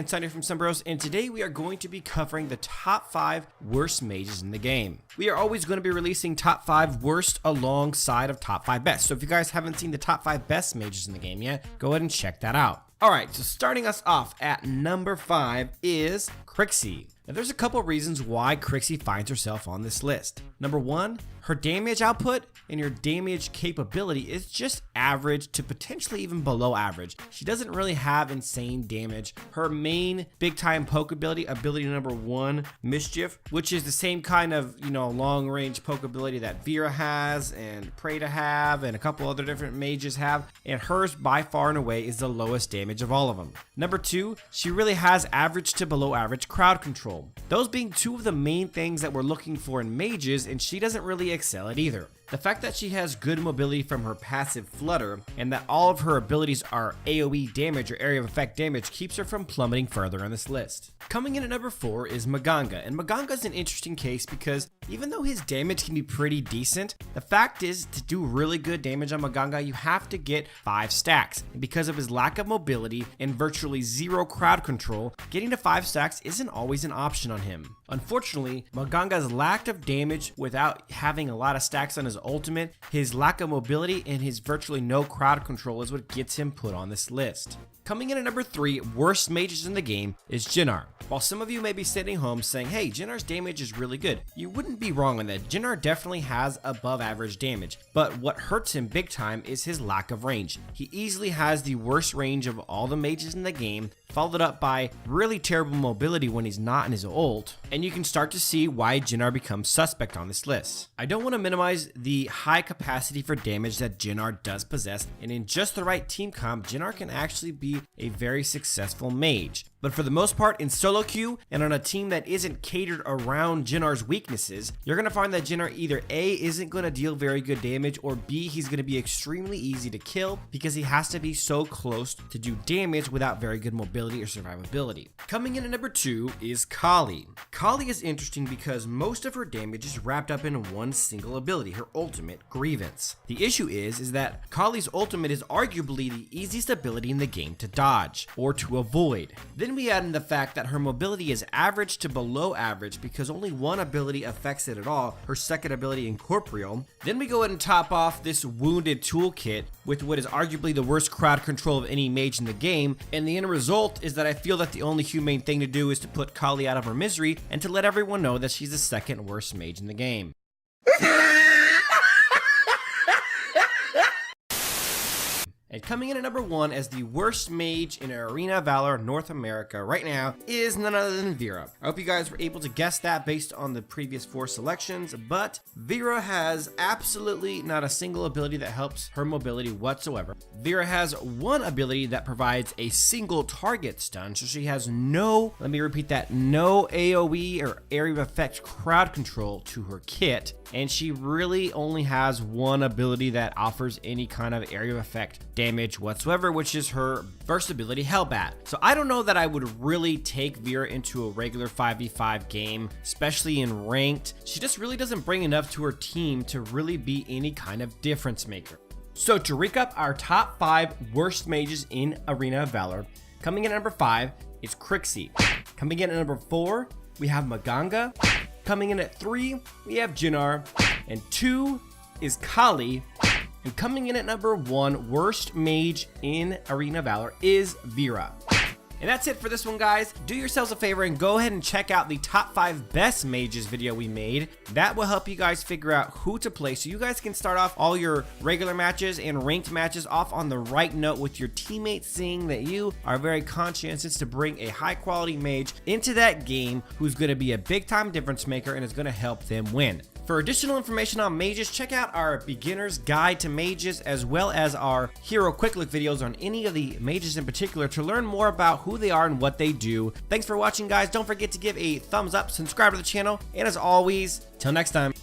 Insider from Sunbros, and today we are going to be covering the top 5 worst mages in the game. We are always going to be releasing top 5 worst alongside of top 5 best. So if you guys haven't seen the top 5 best mages in the game yet, go ahead and check that out. Alright, so starting us off at number 5 is Crixie. Now there's a couple reasons why Crixie finds herself on this list. Number 1, her damage output and her damage capability is just average to potentially even below average. She doesn't really have insane damage. Her main big time poke ability number 1, Mischief, which is the same kind of, long range poke ability that Veera has and Prey to have and a couple other different mages have, and hers by far and away is the lowest damage of all of them. Number 2, she really has average to below average crowd control. Those being two of the main things that we're looking for in mages, and she doesn't really excel at either. The fact that she has good mobility from her passive Flutter and that all of her abilities are AoE damage or area of effect damage keeps her from plummeting further on this list. Coming in at number 4 is Magog, and Magog is an interesting case because even though his damage can be pretty decent, the fact is to do really good damage on Magog you have to get 5 stacks, and because of his lack of mobility and virtually zero crowd control, getting to 5 stacks isn't always an option on him. Unfortunately, Magog's lack of damage without having a lot of stacks on his ultimate, his lack of mobility, and his virtually no crowd control is what gets him put on this list. Coming in at number 3, worst mages in the game, is Jinnar. While some of you may be sitting home saying, hey, Jinnar's damage is really good, you wouldn't be wrong on that. Jinnar definitely has above average damage, but what hurts him big time is his lack of range. He easily has the worst range of all the mages in the game, followed up by really terrible mobility when he's not in his ult, and you can start to see why Jinnar becomes suspect on this list. I don't want to minimize the high capacity for damage that Jinnar does possess, and in just the right team comp, Jinnar can actually be a very successful mage. But for the most part, in solo queue and on a team that isn't catered around Jinnar's weaknesses, you're going to find that Jinnar either A, isn't going to deal very good damage, or B, he's going to be extremely easy to kill because he has to be so close to do damage without very good mobility or survivability. Coming in at number 2 is Kali. Kali is interesting because most of her damage is wrapped up in one single ability, her ultimate, Grievance. The issue is that Kali's ultimate is arguably the easiest ability in the game to dodge or to avoid. Then we add in the fact that her mobility is average to below average because only one ability affects it at all, her second ability, Incorporeal. Then we go ahead and top off this wounded toolkit with what is arguably the worst crowd control of any mage in the game, and the end result is that I feel that the only humane thing to do is to put Kali out of her misery and to let everyone know that she's the second worst mage in the game. And coming in at number 1 as the worst mage in Arena of Valor North America right now is none other than Veera. I hope you guys were able to guess that based on the previous 4 selections, but Veera has absolutely not a single ability that helps her mobility whatsoever. Veera has one ability that provides a single target stun, so she has no, let me repeat that, no AoE or area of effect crowd control to her kit. And she really only has one ability that offers any kind of area of effect damage whatsoever, which is her burst ability, Hellbat. So I don't know that I would really take Veera into a regular 5v5 game, especially in ranked. She just really doesn't bring enough to her team to really be any kind of difference maker. So to recap our top 5 worst mages in Arena of Valor, coming in at number 5 is Crixie. Coming in at number 4, we have Magog. Coming in at 3, we have Jinnar, and 2 is Kali, and coming in at number 1, worst mage in Arena of Valor is Veera. And that's it for this one, guys. Do yourselves a favor and go ahead and check out the top 5 best mages video we made. That will help you guys figure out who to play so you guys can start off all your regular matches and ranked matches off on the right note with your teammates seeing that you are very conscientious to bring a high quality mage into that game who's going to be a big time difference maker and is going to help them win. For additional information on mages, check out our beginner's guide to mages as well as our hero quick look videos on any of the mages in particular to learn more about who they are and what they do. Thanks for watching, guys. Don't forget to give a thumbs up, subscribe to the channel, and as always, till next time.